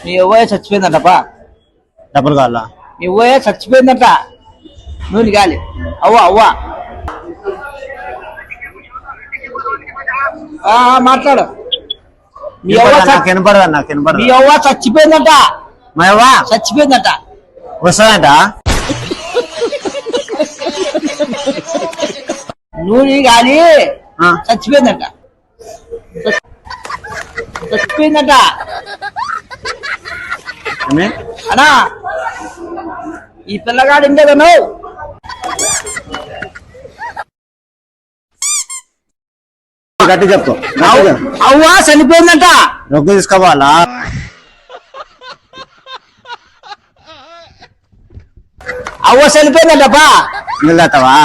నీ అవ్వయ్య చచ్చిపోయిందంటపా. డబ్బులు కావాలా? నీ అవ్వయ్య చచ్చిపోయిందంట. నూనె గాలి. అవ్వ మాట్లాడు. మీ అవ్వ చచ్చిపోయిందంట. మా అవ్వ చచ్చిపోయిందంట. వస్తుందంట. నూనె గాలి చచ్చిపోయిందంట. చచ్చిపోయిందంట అన్నా. ఈ పిల్లగాడు ఇంకేదా నువ్వు? గట్టి చెప్పు. అవ్వ చనిపోయిందంట. రొగ్గు తీసుకోవాలా? అవ్వ చనిపోయిందంటప్పా. నిలతావా?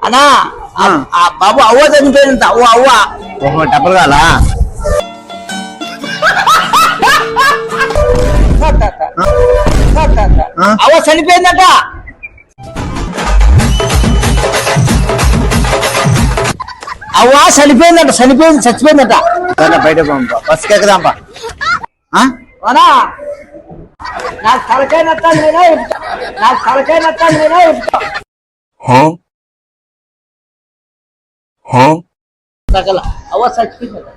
అన్నా బాబు అవ్వ చనిపోయిందంట. అవ్వ డబ్బులు కావాలా? అవ్వ చనిపోయిందట. అవ్వ చనిపోయిందట. చచ్చిపోయిందట. బయట బస్సుకి ఎక్కుదాంపా. నాకు తలకాయ నట్టాను నేనే తగల. అవ్వ చచ్చిపోయిందట.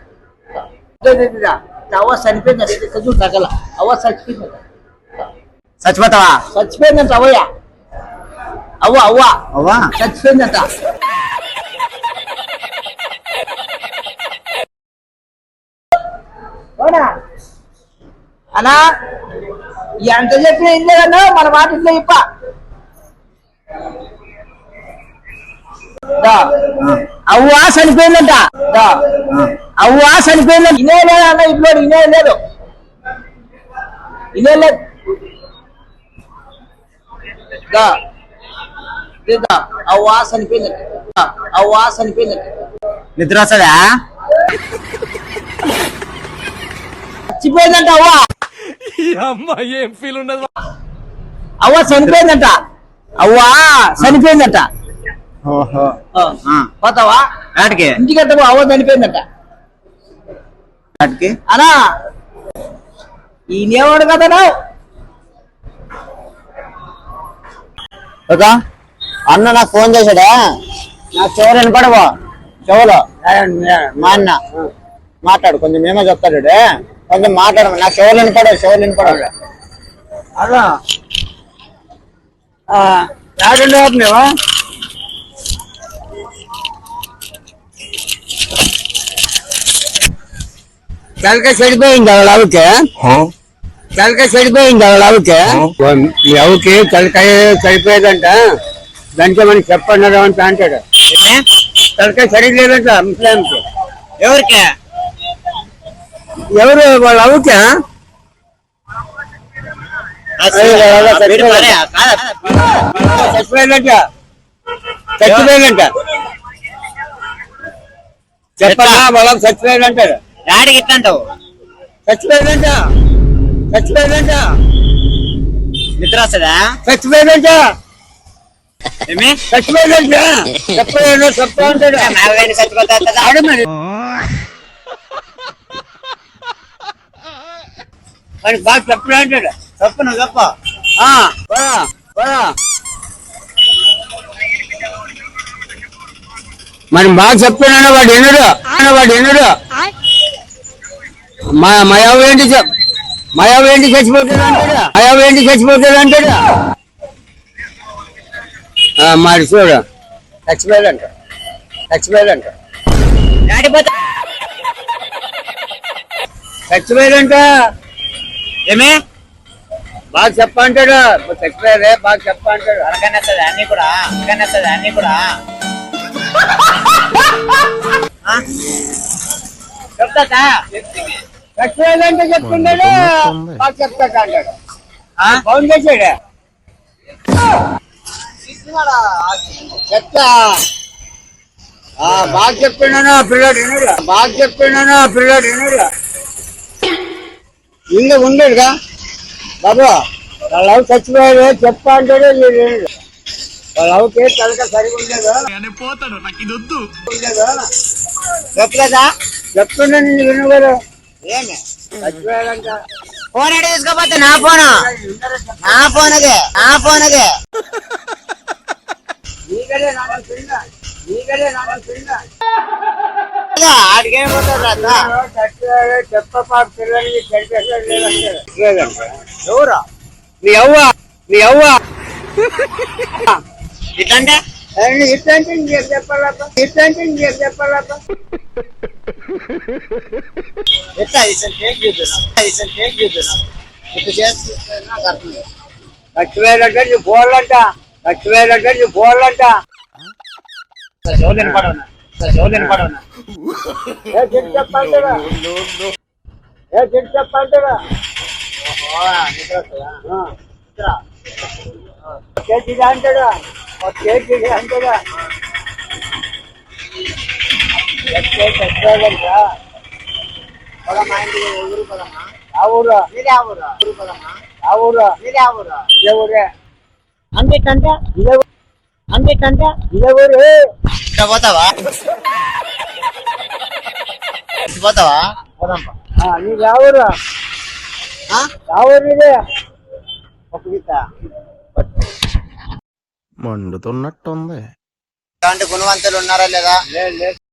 అవ్వ చనిపోయిందట. చూడు తగల. అవ్వ చచ్చిపోయిందట. చచ్చిపోతావా? చచ్చిపోయిందంట అవ్వయ్య. అవ్వ చచ్చిపోయిందంట. అన్నా ఎంత చెప్పినా ఇందేదన్నా మన మాట ఇంట్లో చెప్ప. అవ్వ చనిపోయిందంట. అవ్వ చనిపోయిందంట. ఇనే లేదు అన్న. ఇప్పుడు ఇనే లేదు. అవ్వ చనిపోయిందంట. నిద్ర వస్తుందా? చచ్చిపోయిందంట అవ్వ. ఏం ఫీల్ ఉండదు. అవ్వ చనిపోయిందంట. పోతావా? ఇంటికంటే అవ్వ చనిపోయిందంట. అనా ఈయనేవాడు కదా అన్న నాకు ఫోన్ చేశాడా? నాకు చెవులు వినపడవా? చెవులో మా అన్న మాట్లాడు. కొంచెం మేమో చెప్తాడు. కొంచెం మాట్లాడ. నాకు చెవులు వినపడవు. అదా మేవా తలకాయ చెడిపోయింది అవుకే. తలకాయ చెడిపోయింది అవుకే. మీ అవుకి తలకాయ చెడిపోయేదంట. దానికి మనకి చెప్పండి అని అంటాడు. తలకాయ సరిగ్లేదంట ముస్లింకి. ఎవరికి? ఎవరు వాళ్ళ అవుకే? చచ్చిపోయిందంట. చెప్పరా వాళ్ళకి చచ్చిపోయిందంటాడు. డాడీకి ఎట్లా అంటావు? చచ్చిపోయిందంట. నిద్ర వస్తుందా? చచ్చిపోయిందంట. చెప్తా ఉంటాడు. మరి బాగా చెప్పడా అంటాడు. చెప్పు నువ్వు చెప్ప. మరి బాగా చెప్తున్నాను. వాడు ఎన్నుడు. మాయావు ఏంటి చచ్చిపోతుంది అంటాడు. మరి చూడు చచ్చిపోయాడంట. ఏమే బాగా చెప్పంటాడు. చచ్చిపోయారే బాగా చెప్పంటాడు. అరగనేస్తుంది అన్ని కూడా. చెప్తా చచ్చిపోయాడంటే చెప్తున్నాడు. బాగా చెప్తా అంటాడు. ఫోన్ చేశాడు. చెప్తా బాగా చెప్తున్నాను. పిల్లడు వినడు. ఇల్లు ఉండడుగా బాబు. వాళ్ళు చచ్చిపోయాడు చెప్పా అంటాడు. వాళ్ళకి తలక సరిగా ఉండేదా పోతాడు నాకు ఇది వద్దు. చెప్పలేదా చెప్తున్నా నిన్ను వినుగరు ఏమి ఫోన్ ఎడ తీసుకోపోతే నా ఫోన్ అదే ఆడికేం చెప్ప పిల్లలకి ఎవరా నీ అవ్వ ఇట్లంటే ఇట్లాంటి చెప్పాలప్ప ఎట్లా లక్ష పోవాలంట చెప్పంటారా అంటాడా అంటాడా పొలమా ఇంటికి ఊరు పొలమా ఆ ఊరు మీరే ఆ ఊరు ఊరు పొలమా ఆ ఊరు మీరే ఆ ఊరు ఇదే ఊరే అంతేటంటే ఇదే ఇదే ఊరు పోతావా పోదాంపా నీకు ఆ ఊరు ఆ ఊరు ఇదే ఒక గీత మండుతున్నట్టుంది. గుణవంతులు ఉన్నారా లేదా?